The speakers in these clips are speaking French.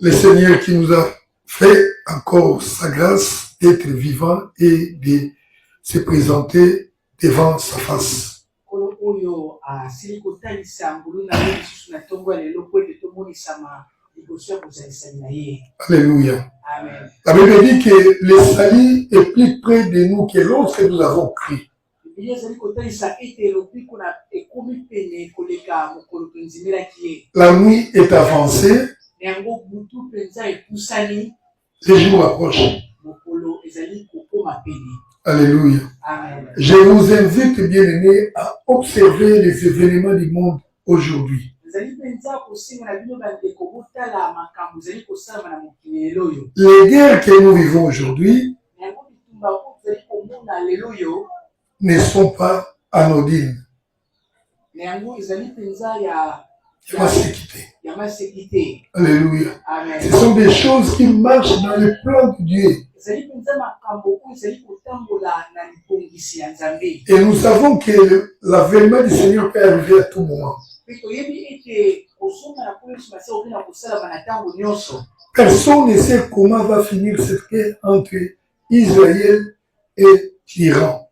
Le Seigneur qui nous a fait encore sa grâce d'être vivant et de se présenter devant sa face. Alléluia. Amen. La Bible dit que le salut est plus près de nous que lorsque nous avons cru. La nuit est avancée, les jours approchent. Alléluia. Amen. Je vous invite, bien-aimés, à observer les événements du monde aujourd'hui. Les guerres que nous vivons aujourd'hui ne sont pas anodines. Alléluia. Amen. Ce sont des choses qui marchent dans le plan de Dieu. Et nous savons que l'avènement du Seigneur peut arriver à tout moment. Personne ne sait comment va finir cette guerre entre Israël et l'Iran.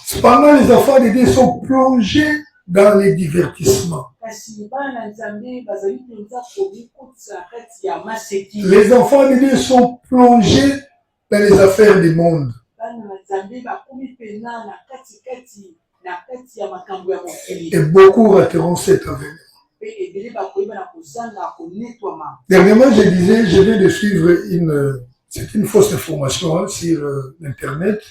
Cependant, les enfants de Dieu sont plongés dans les divertissements. Les enfants de Dieu sont plongés dans les affaires du monde. Et beaucoup rateront cet avenir. Dernièrement, je disais, je viens de suivre c'est une fausse information sur Internet.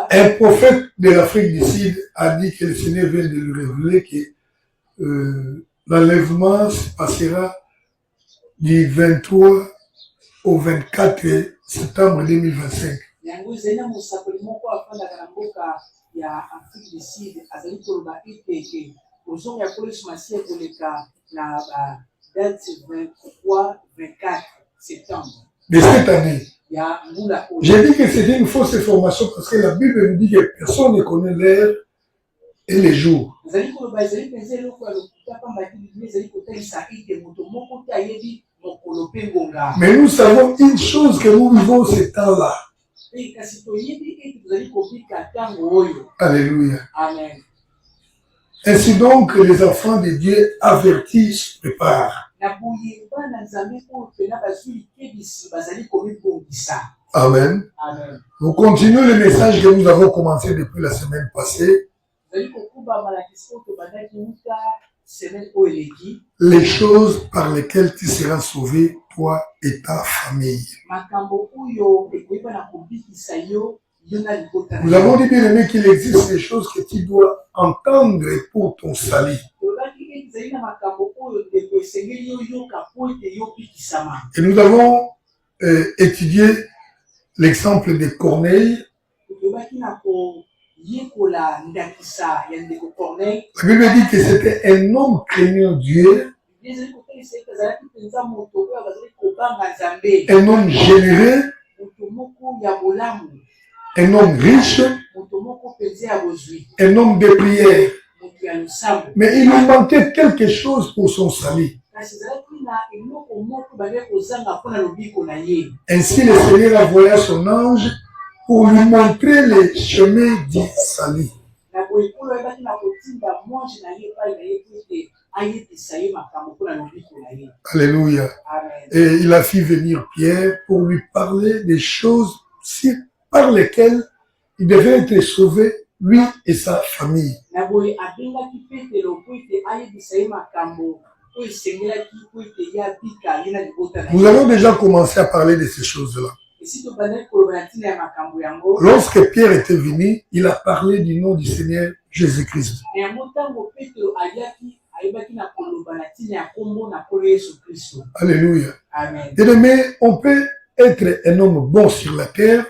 Un prophète de l'Afrique du Sud a dit que le Seigneur vient de lui révéler que l'enlèvement se passera du 23 au 24 septembre 2025. De cette année. J'ai dit que c'était une fausse information parce que la Bible nous dit que personne ne connaît l'heure et les jours. Mais nous savons une chose, que nous vivons ce temps-là. Alléluia. Amen. Ainsi donc, les enfants de Dieu avertis se préparent. Amen. Amen. Nous continuons le message que nous avons commencé depuis la semaine passée. Les choses par lesquelles tu seras sauvé, toi et ta famille. Nous avons dit, bien aimé, qu'il existe des choses que tu dois entendre pour ton salut. Et nous avons étudié l'exemple de Corneille. La Bible dit que c'était un homme craignant Dieu, un homme généreux, un homme riche, un homme de prière. Mais il lui manquait quelque chose pour son salut. Ainsi le Seigneur envoya son ange pour lui montrer les chemins du salut. Alléluia. Et il a fait venir Pierre pour lui parler des choses par lesquelles il devait être sauvé, lui et sa famille. Nous avons déjà commencé à parler de ces choses-là. Lorsque Pierre était venu, il a parlé du nom du Seigneur Jésus-Christ. Alléluia. Amen. Mais on peut être un homme bon sur la terre,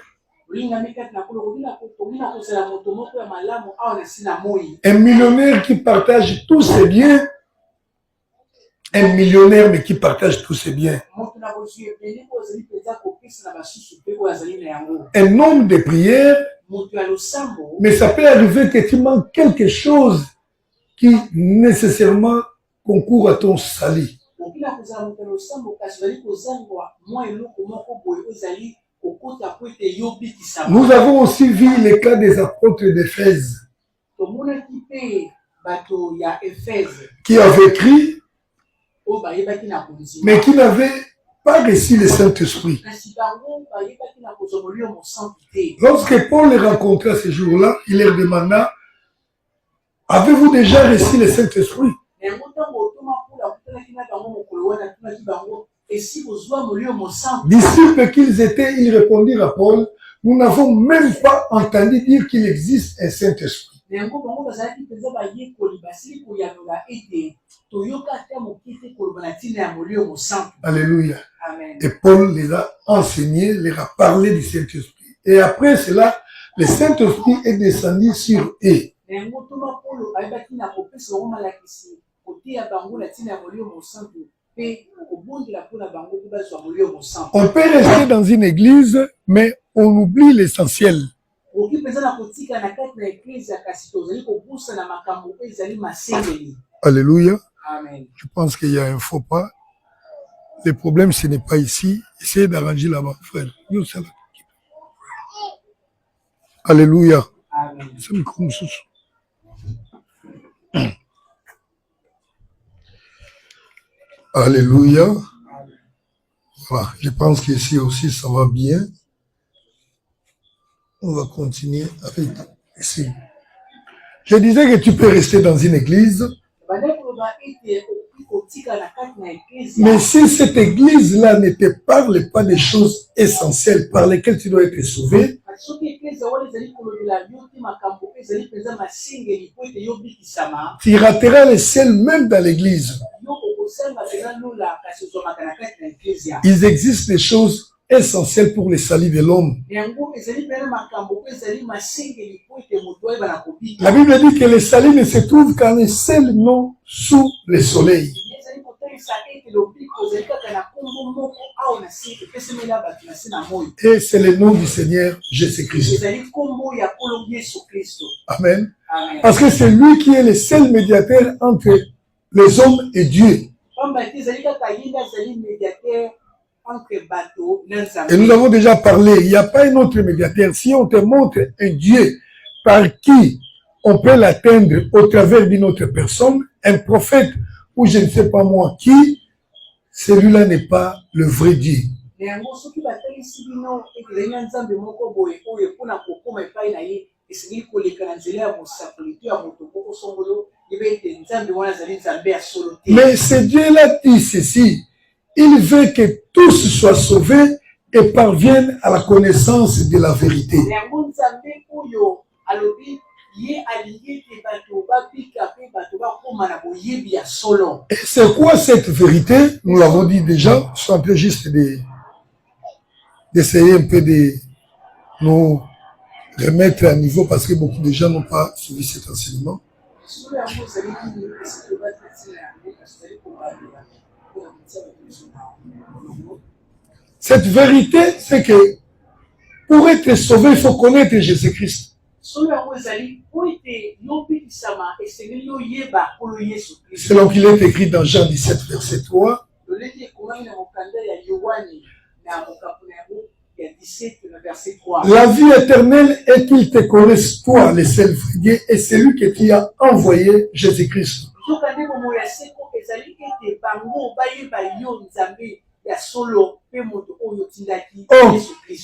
un millionnaire qui partage tous ses biens, un millionnaire mais qui partage tous ses biens. un nombre de prières, mais ça peut arriver que tu manques quelque chose qui nécessairement concourt à ton salut. Nous avons aussi vu le cas des apôtres d'Éphèse qui avaient écrit, mais qui n'avaient pas reçu le Saint-Esprit. Lorsque Paul les rencontra ce jour-là, il leur demanda, avez-vous déjà reçu le Saint-Esprit? Disciples qu'ils étaient, ils répondirent à Paul, nous n'avons même pas entendu dire qu'il existe un Saint-Esprit. Alléluia. Amen. Et Paul les a enseignés, les a parlé du Saint-Esprit. Et après cela, le Saint-Esprit est descendu sur eux. On peut rester dans une église, mais on oublie l'essentiel. Alléluia. Amen. Je pense qu'il y a un faux pas. Le problème, ce n'est pas ici. Essayez d'arranger là-bas, frère. Alléluia. Amen. Alléluia. Voilà. Je pense qu'ici aussi, ça va bien. On va continuer avec ici. Je disais que tu peux rester dans une église. Mais si cette église-là ne te parle pas des choses essentielles par lesquelles tu dois être sauvé, tu rateras les sels même dans l'église. Il existe des choses essentielles pour le salut de l'homme. La Bible dit que le salut ne se trouve qu'en un seul nom sous le soleil. Et c'est le nom du Seigneur Jésus-Christ. Amen. Parce que c'est lui qui est le seul médiateur entre les hommes et Dieu. Et nous avons déjà parlé, il n'y a pas un autre médiateur. Si on te montre un Dieu par qui on peut l'atteindre au travers d'une autre personne, un prophète ou je ne sais pas moi qui, celui-là n'est pas le vrai Dieu. Mais ce Dieu-là dit ceci. Il veut que tous soient sauvés et parviennent à la connaissance de la vérité. Et c'est quoi cette vérité? Nous l'avons dit déjà. Je suis en train juste d'essayer un peu de nous remettre à niveau parce que beaucoup de gens n'ont pas suivi cet enseignement. Cette vérité, c'est que pour être sauvé, il faut connaître Jésus-Christ. Selon qu'il est écrit dans Jean 17, verset 3. La vie éternelle est qu'il te connaisse, toi, le seul vrai Dieu, et celui que tu as envoyé, Jésus-Christ. Or,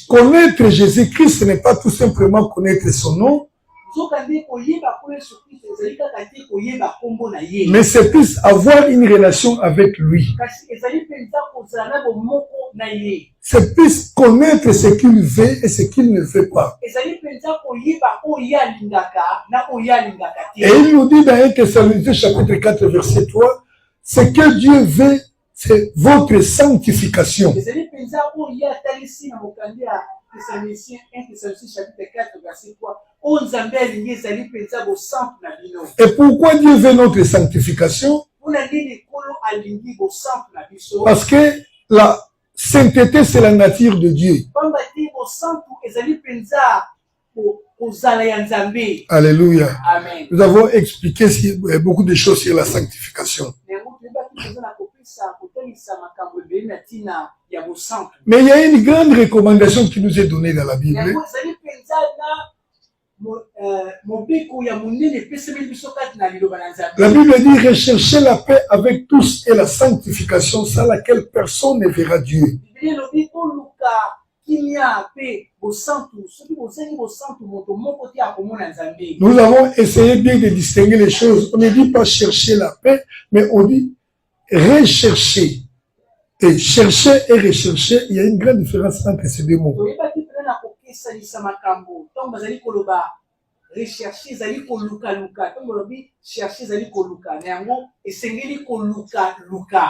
connaître Jésus-Christ, ce n'est pas tout simplement connaître son nom, mais c'est plus avoir une relation avec lui. C'est plus connaître ce qu'il veut et ce qu'il ne veut pas. Et il nous dit dans 1 Thessaloniciens chapitre 4 verset 3, ce que Dieu veut, c'est votre sanctification. Et pourquoi Dieu veut notre sanctification? Parce que la sainteté, c'est la nature de Dieu. Alléluia. Amen. Nous avons expliqué beaucoup de choses sur la sanctification. Mais il y a une grande recommandation qui nous est donnée dans la Bible. La Bible dit recherchez la paix avec tous et la sanctification sans laquelle personne ne verra Dieu. Nous avons essayé bien de distinguer les choses. On ne dit pas chercher la paix, mais on dit rechercher. Et chercher et rechercher, il y a une grande différence entre ces deux mots.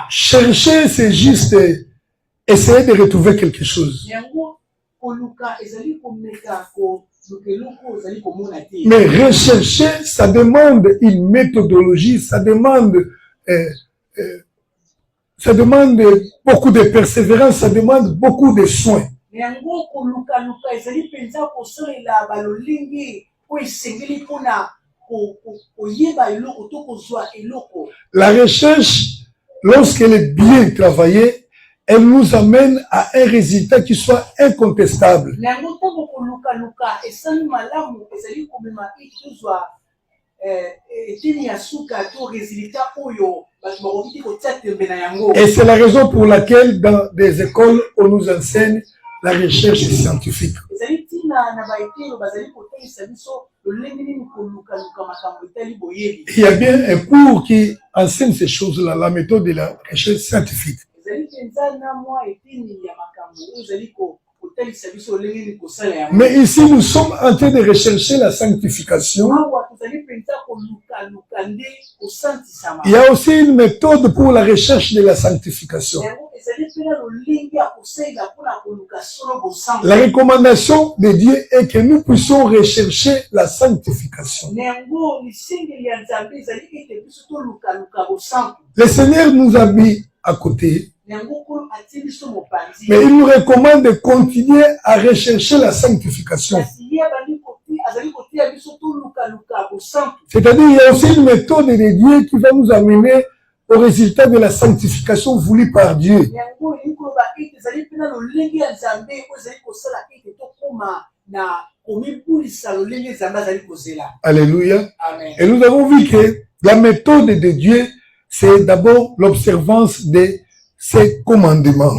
Chercher, c'est juste essayer de retrouver quelque chose. Mais rechercher, ça demande une méthodologie, ça demande beaucoup de persévérance, ça demande beaucoup de soins. La recherche, lorsqu'elle est bien travaillée, elle nous amène à un résultat qui soit incontestable. Et c'est la raison pour laquelle dans des écoles, on nous enseigne la recherche scientifique. Il y a bien un cours qui enseigne ces choses-là, la méthode de la recherche scientifique. Mais ici, nous sommes en train de rechercher la sanctification. Il y a aussi une méthode pour la recherche de la sanctification. La recommandation de Dieu est que nous puissions rechercher la sanctification. Le Seigneur nous a mis à côté. Mais il nous recommande de continuer à rechercher la sanctification. C'est-à-dire qu'il y a aussi une méthode de Dieu qui va nous amener au résultat de la sanctification voulue par Dieu. Alléluia. Amen. Et nous avons vu que la méthode de Dieu, c'est d'abord l'observance de ses commandements.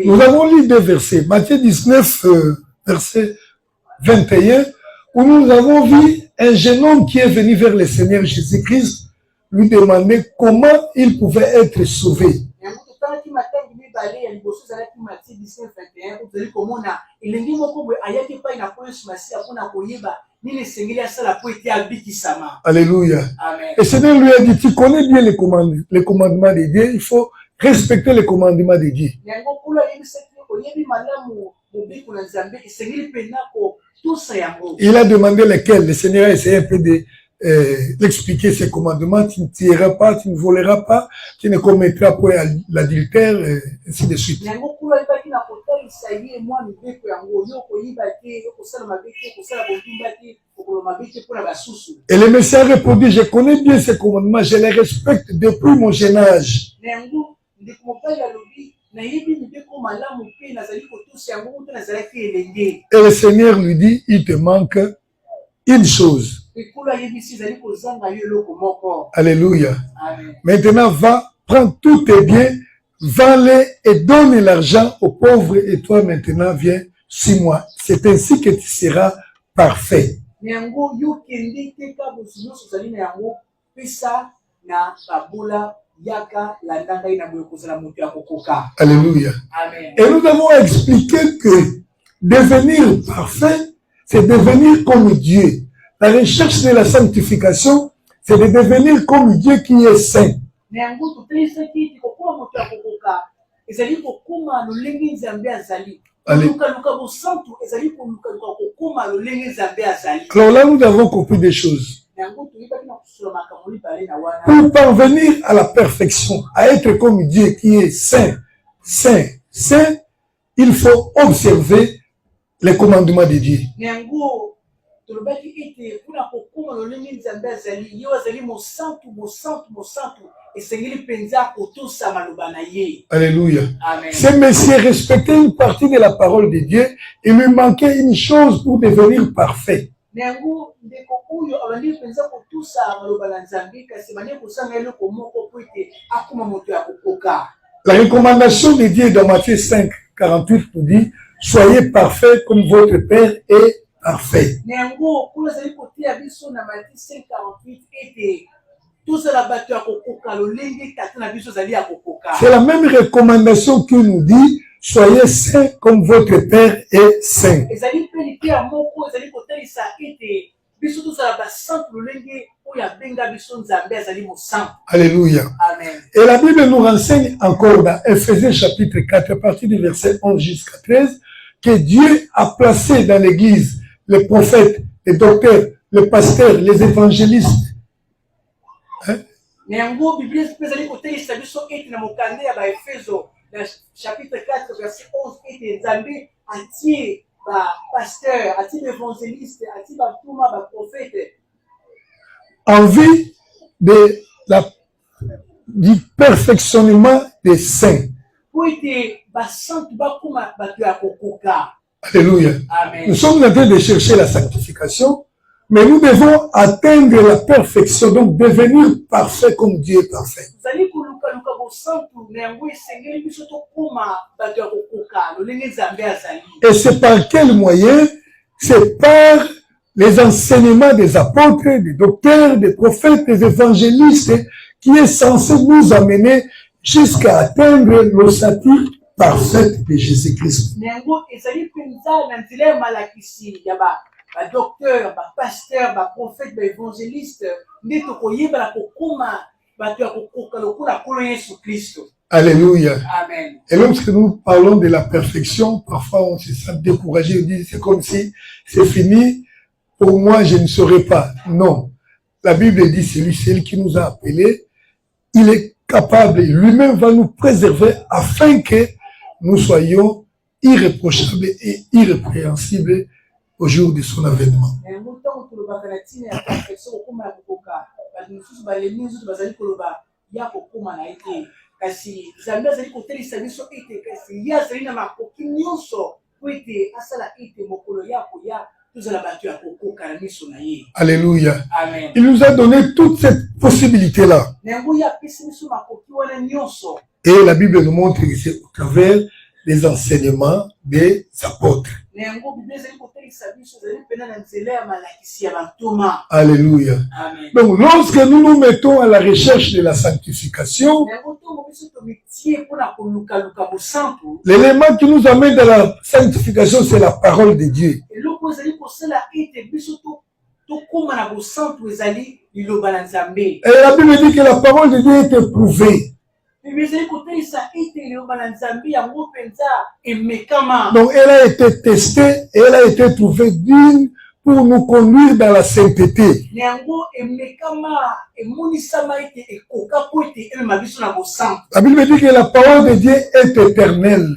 Nous avons lu deux versets, Matthieu 19, verset 21, où nous avons vu un jeune homme qui est venu vers le Seigneur Jésus-Christ, lui demander comment il pouvait être sauvé. Alléluia. Amen. Et le Seigneur lui a dit, tu connais bien les commandements de Dieu, il faut respecter les commandements de Dieu. Il a demandé lesquels. Le Seigneur a essayé un peu d'expliquer ces commandements. Tu ne tueras pas, tu ne voleras pas, tu ne commettras pas l'adultère, et ainsi de suite. Et le Messie a répondu, je connais bien ces commandements, je les respecte depuis mon jeune âge. Et le Seigneur lui dit, il te manque une chose. Alléluia. Amen. Maintenant, va, prends tous tes biens, vends-les et donne l'argent aux pauvres et toi maintenant viens, suis-moi. C'est ainsi que tu seras parfait. Alléluia. Amen. Et nous avons expliqué que devenir parfait, c'est devenir comme Dieu. La recherche de la sanctification, c'est de devenir comme Dieu qui est saint. Alors là, nous avons compris des choses. Pour parvenir à la perfection, à être comme Dieu qui est saint, saint, saint, il faut observer les commandements de Dieu. Alléluia. Ce monsieur respectait une partie de la parole de Dieu. Il lui manquait une chose pour devenir parfait. La recommandation de Dieu dans Matthieu 5, 48 nous dit: soyez parfaits comme votre Père est parfait. C'est la même recommandation qui nous dit: soyez saints comme votre Père est saint. Alléluia. Amen. Et la Bible nous renseigne encore dans Ephésiens chapitre 4, à partir du verset 11 jusqu'à 13, que Dieu a placé dans l'Église les prophètes, les docteurs, les pasteurs, les évangélistes. Hein? Chapitre 4, verset 11, pasteur, évangéliste, prophète. En vue du perfectionnement des saints. Alléluia. Amen. Nous sommes en train de chercher la sanctification, mais nous devons atteindre la perfection, donc devenir parfait comme Dieu est parfait. Et c'est par quel moyen? C'est par les enseignements des apôtres, des docteurs, des prophètes, des évangélistes, qui est censé nous amener jusqu'à atteindre l'ossature parfaite de Jésus-Christ. Docteur, pasteur, prophète, évangéliste, alléluia. Amen. Et lorsque nous parlons de la perfection, parfois on se sent découragé, on dit c'est comme si c'est fini, pour moi je ne saurais pas. Non. La Bible dit celui qui nous a appelés, il est capable, lui-même va nous préserver afin que nous soyons irréprochables et irrépréhensibles au jour de son avènement. Alléluia. Amen. Il nous a donné toute cette possibilité-là. Et la Bible nous montre que c'est au travers des enseignements des apôtres. Alléluia. Amen. Donc, lorsque nous nous mettons à la recherche de la sanctification, l'élément qui nous amène dans la sanctification, c'est la parole de Dieu. Et la Bible dit que la parole de Dieu est éprouvée. Donc elle a été testée et elle a été trouvée digne pour nous conduire dans la sainteté. La Bible dit que la parole de Dieu est éternelle.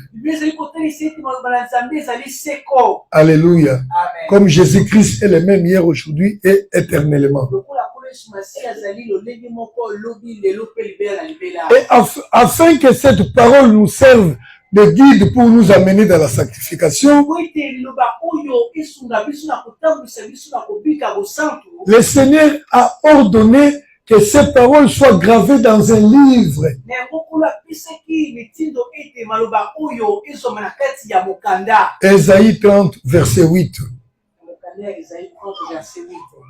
Alléluia. Amen. Comme Jésus-Christ est le même hier, aujourd'hui et éternellement. Et afin que cette parole nous serve de guide pour nous amener dans la sanctification, le Seigneur a ordonné que ces paroles soient gravées dans un livre. Ésaïe 30, verset 8.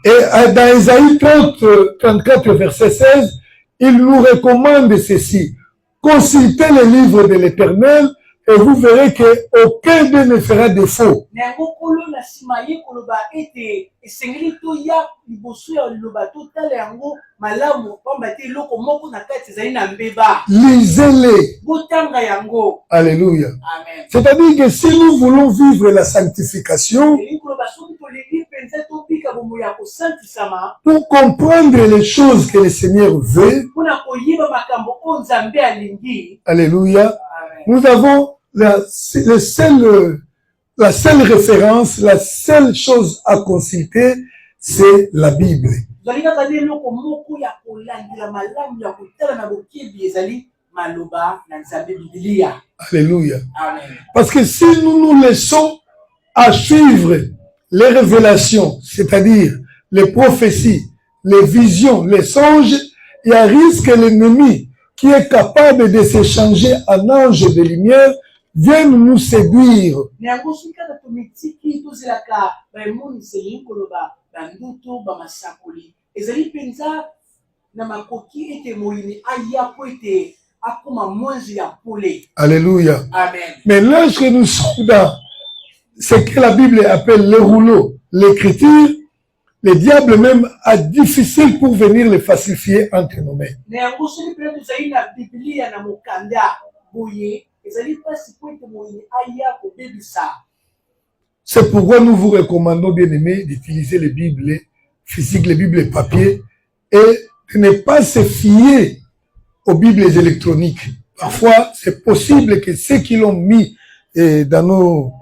Et dans Ésaïe 34, verset 16, il nous recommande ceci. Consultez les livres de l'Éternel et vous verrez qu'aucun d'eux ne fera défaut. Lisez-les. Alléluia. C'est-à-dire que si nous voulons vivre la sanctification, pour comprendre les choses que le Seigneur veut. Alléluia. Nous avons la seule référence, la seule chose à consulter, c'est la Bible. Alléluia. Parce que si nous nous laissons à suivre les révélations, c'est-à-dire les prophéties, les visions, les songes, il y a risque que l'ennemi qui est capable de s'échanger en ange de lumière vienne nous séduire. Alléluia. Amen. Mais lorsque nous sommes dans ce que la Bible appelle le rouleau, l'écriture, le diable même a difficile pour venir le falsifier entre nos mains. C'est pourquoi nous vous recommandons, bien aimés, d'utiliser les Bibles physiques, les Bibles papier, et de ne pas se fier aux Bibles électroniques. Parfois, c'est possible que ceux qui l'ont mis dans nos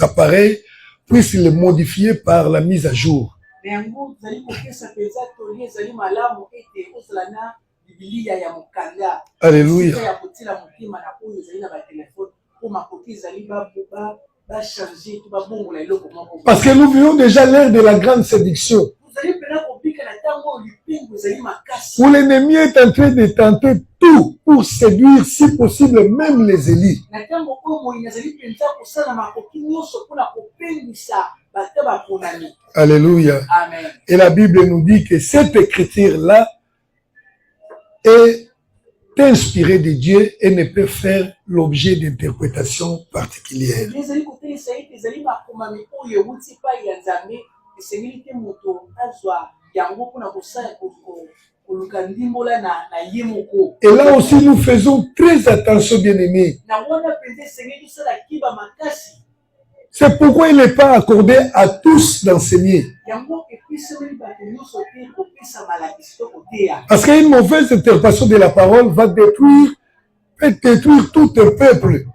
appareils puissent les modifier par la mise à jour. Alléluia. Parce que nous vivons déjà l'ère de la grande séduction, où l'ennemi est en train de tenter tout pour séduire, si possible, même les élites. Alléluia. Amen. Et la Bible nous dit que cette écriture-là est inspirée de Dieu et ne peut faire l'objet d'interprétations particulières. Et là aussi, nous faisons très attention, bien-aimés. C'est pourquoi il n'est pas accordé à tous d'enseigner. Parce qu'une mauvaise interprétation de la parole va détruire tout un peuple.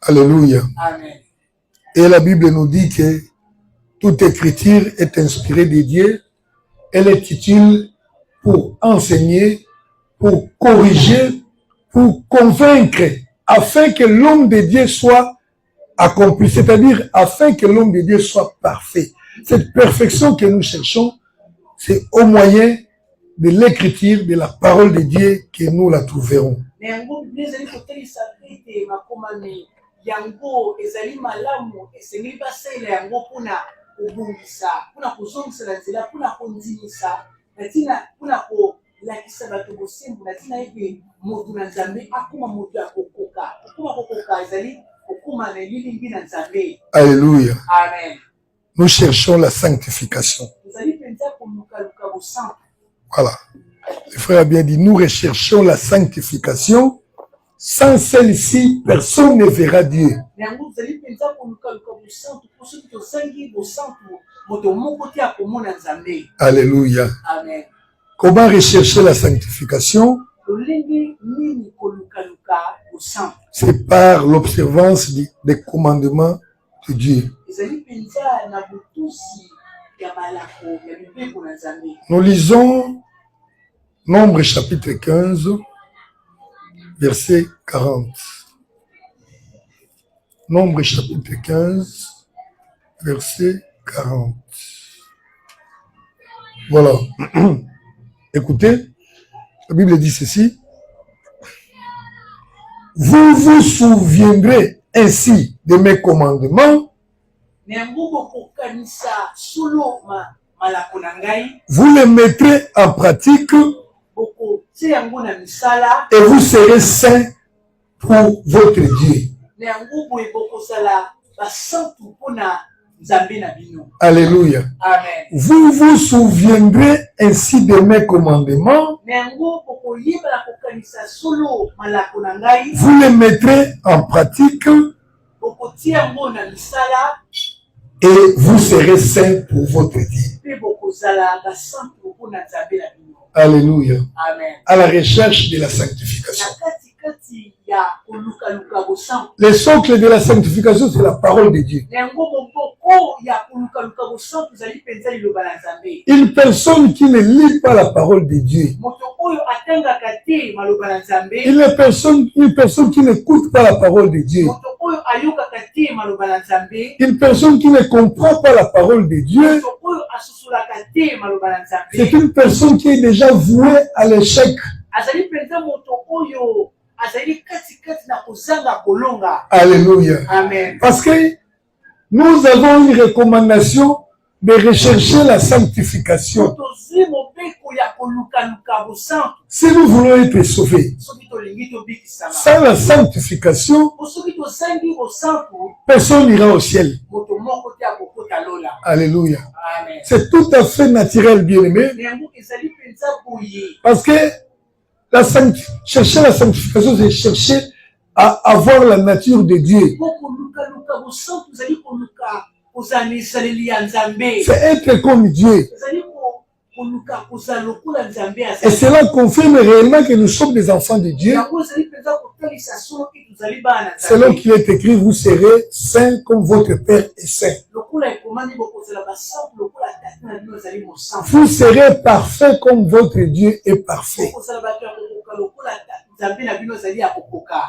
Alléluia. Amen. Et la Bible nous dit que toute écriture est inspirée de Dieu. Elle est utile pour enseigner, pour corriger, pour convaincre, afin que l'homme de Dieu soit accompli, c'est-à-dire afin que l'homme de Dieu soit parfait. Cette perfection que nous cherchons, c'est au moyen de l'écriture, de la parole de Dieu que nous la trouverons. Alléluia. Amen. Nous cherchons la sanctification. Voilà. Le frère a bien dit, nous recherchons la sanctification. Sans celle-ci, personne ne verra Dieu. Alléluia. Amen. Comment rechercher la sanctification? C'est par l'observance des commandements de Dieu. Nous lisons Nombre chapitre 15, verset 40. Nombre chapitre 15, verset 40. Voilà. Écoutez, la Bible dit ceci. Vous vous souviendrez ainsi de mes commandements. Vous les mettrez en pratique et vous serez saints pour votre Dieu. Alléluia. Amen. Vous vous souviendrez ainsi de mes commandements. Vous les mettrez en pratique Et vous serez saints pour votre Dieu. Alléluia. Amen. À la recherche de la sanctification. Le socle de la sanctification, c'est la parole de Dieu. Une personne qui ne lit pas la parole de Dieu, une personne qui n'écoute pas la parole de Dieu, une personne qui ne comprend pas la parole de Dieu, c'est une personne qui est déjà vouée à l'échec. Alléluia. Amen. Parce que nous avons une recommandation de rechercher la sanctification. Si nous voulons être sauvés, sans la sanctification, personne n'ira au ciel. Alléluia. C'est tout à fait naturel, bien-aimé. Parce que chercher la sanctification, c'est chercher à avoir la nature de Dieu. C'est être comme Dieu. Et cela confirme réellement que nous sommes des enfants de Dieu. Selon qu'il est écrit, vous serez saints comme votre Père est saint. Vous serez parfaits comme votre Dieu est parfait.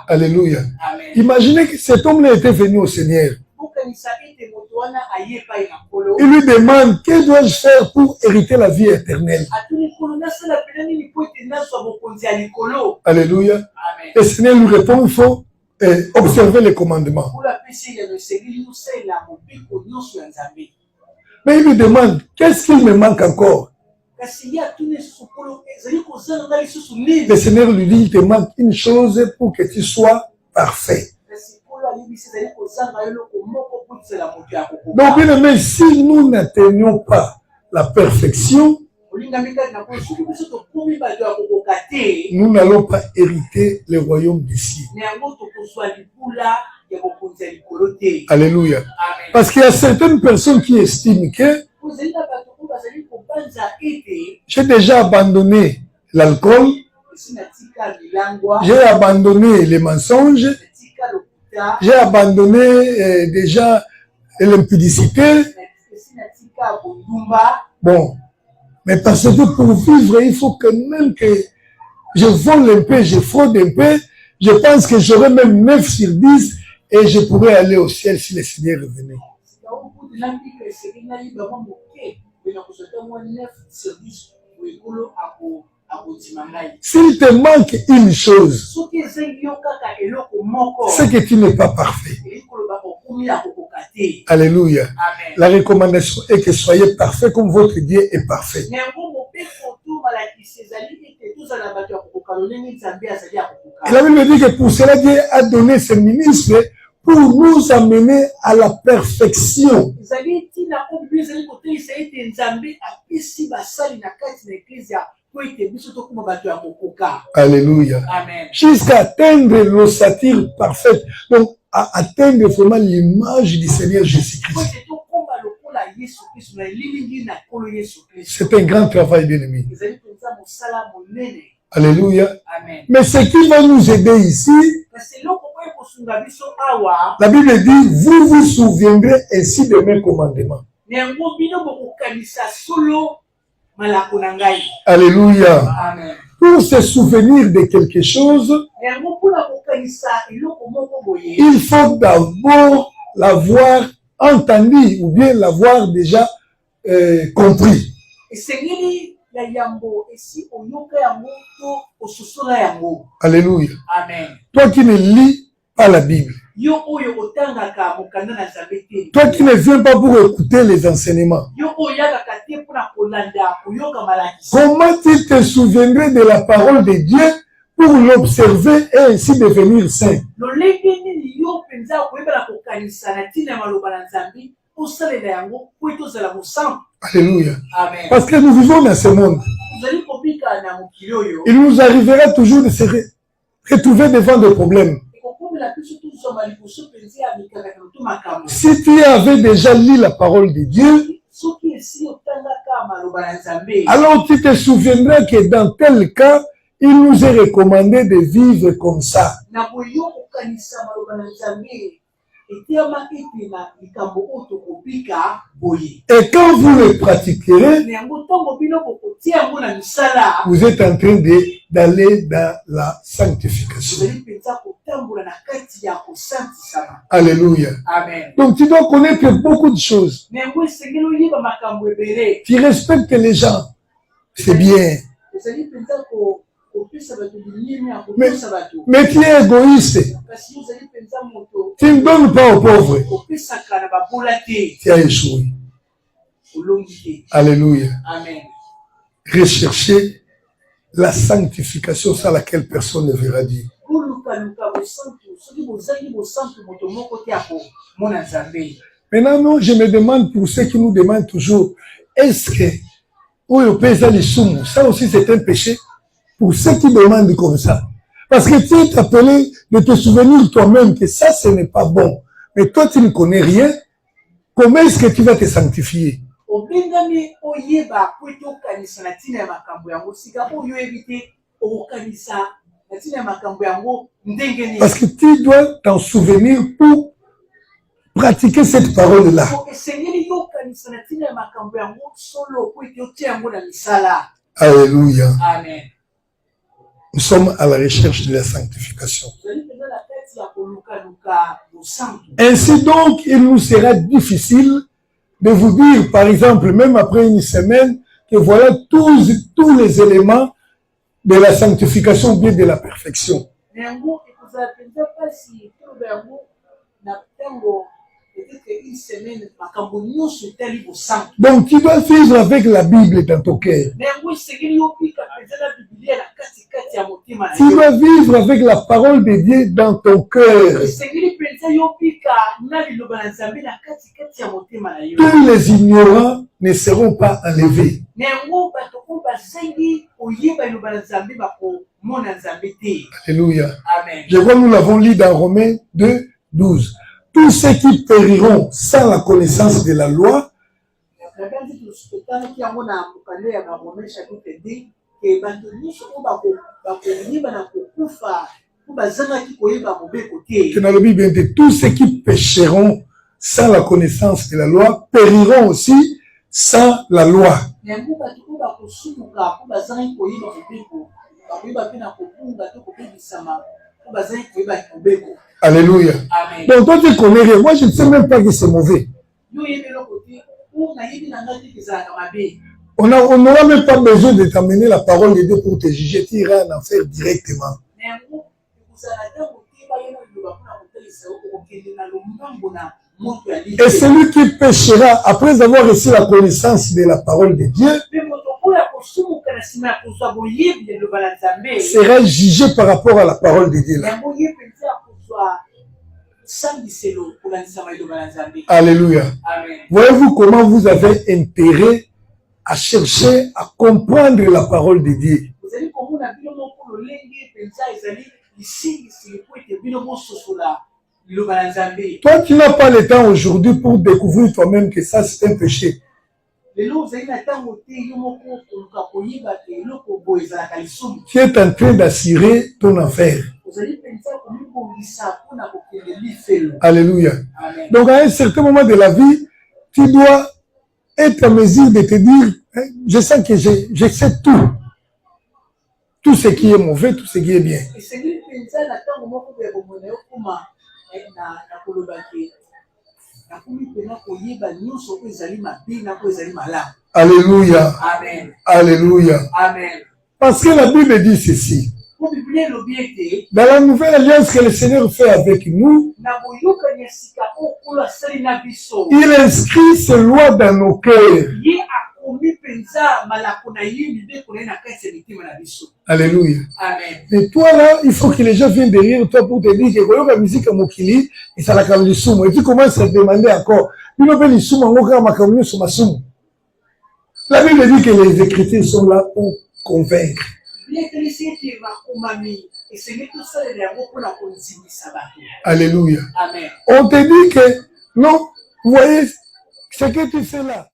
Alléluia. Amen. Imaginez que cet homme-là était venu au Seigneur. Il lui demande, que dois-je faire pour hériter la vie éternelle? Alléluia. Amen. Le Seigneur lui répond, il faut observer les commandements. Mais il lui demande, qu'est-ce qu'il me manque encore? Le Seigneur lui dit, il te manque une chose pour que tu sois parfait. Donc, bien aimé, si nous n'atteignons pas la perfection, nous n'allons pas hériter le royaume des cieux. Alléluia. Parce qu'il y a certaines personnes qui estiment que j'ai déjà abandonné l'alcool, j'ai abandonné les mensonges, j'ai abandonné déjà l'impudicité. Bon, mais parce que pour vivre, il faut quand même que je vole un peu, je fraude un peu. Je pense que j'aurai même 9 sur 10 et je pourrais aller au ciel si le Seigneur revenait. S'il te manque une chose, c'est que tu n'es pas parfait. Alléluia. Amen. La recommandation est que soyez parfait comme votre Dieu est parfait. Et la Bible dit que pour cela, Dieu a donné ses ministres pour nous amener à la perfection. Alléluia. Amen. Jusqu'à atteindre l'ossature parfaite. Donc, à atteindre vraiment l'image du Seigneur Jésus-Christ. C'est un grand travail, bien-aimé. Alléluia. Amen. Mais ce qui va nous aider ici, la Bible dit, vous vous souviendrez ainsi de mes commandements. Alléluia. Amen. Pour se souvenir de quelque chose, il faut d'abord l'avoir entendu ou bien l'avoir déjà compris. Alléluia. Amen. Toi qui ne lis pas la Bible, toi qui ne viens pas pour écouter les enseignements, comment tu te souviendrais de la parole de Dieu pour l'observer et ainsi devenir saint? Alléluia. Amen. Parce que nous vivons dans ce monde. Il nous arrivera toujours de se retrouver devant des problèmes. Si tu avais déjà lu la parole de Dieu, alors tu te souviendras que dans tel cas, il nous est recommandé de vivre comme ça. Et quand vous le pratiquerez, vous êtes en train d'aller dans la sanctification. Alléluia. Amen. Donc tu dois connaître beaucoup de choses. Tu respectes les gens. C'est bien. Mais tu es égoïste. Tu ne donnes pas aux pauvres. Tu as échoué. Alléluia. Amen. Recherchez la sanctification sans laquelle personne ne verra Dieu. Maintenant, non, je me demande pour ceux qui nous demandent toujours, est-ce que ça aussi c'est un péché? Pour ceux qui demandent comme ça. Parce que tu es appelé de te souvenir toi-même que ça, ce n'est pas bon. Mais toi, tu ne connais rien. Comment est-ce que tu vas te sanctifier? Parce que tu dois t'en souvenir pour pratiquer cette parole-là. Alléluia. Amen. Nous sommes à la recherche de la sanctification. Ainsi donc, il nous sera difficile de vous dire, par exemple, même après une semaine, que voilà tous les éléments de la sanctification ou bien de la perfection. Donc tu dois vivre avec la Bible dans ton cœur. Tu dois vivre avec la parole de Dieu dans ton cœur. Tous les ignorants ne seront pas enlevés. Alléluia. Amen. Je vois, nous l'avons lu dans Romains 2, 12. Tous ceux qui périront sans la connaissance de la loi tous ceux qui pécheront sans la connaissance de la loi périront aussi sans la loi. Alléluia. Amen. Donc toi tu connais rien. Moi je ne sais même pas que c'est mauvais. On n'aura même pas besoin de t'amener la parole de Dieu pour te juger. Tu iras en enfer directement. Et celui qui péchera après avoir reçu la connaissance de la parole de Dieu sera jugé par rapport à la parole de Dieu. Alléluia. Amen. Voyez-vous comment vous avez intérêt à chercher à comprendre la parole de Dieu. Toi, tu n'as pas le temps aujourd'hui pour découvrir toi-même que ça c'est un péché. Tu es en train d'assurer ton enfer. Alléluia. Amen. Donc à un certain moment de la vie, tu dois être en mesure de te dire, hein, je sens que je sais tout. Tout ce qui est mauvais, tout ce qui est bien. Alléluia. Amen. Alléluia. Amen. Parce que la Bible dit ceci. Dans la nouvelle alliance que le Seigneur fait avec nous, il inscrit ses lois dans nos cœurs. Alléluia. Amen. Et toi là, il faut que les gens viennent derrière toi pour te dire que la musique à Mokili, et ça la calme. Et tu commences à te demander encore, la Bible dit que les Écritures sont là pour convaincre. Alléluia. Amen. On te dit que non, vous voyez ce que tu fais là.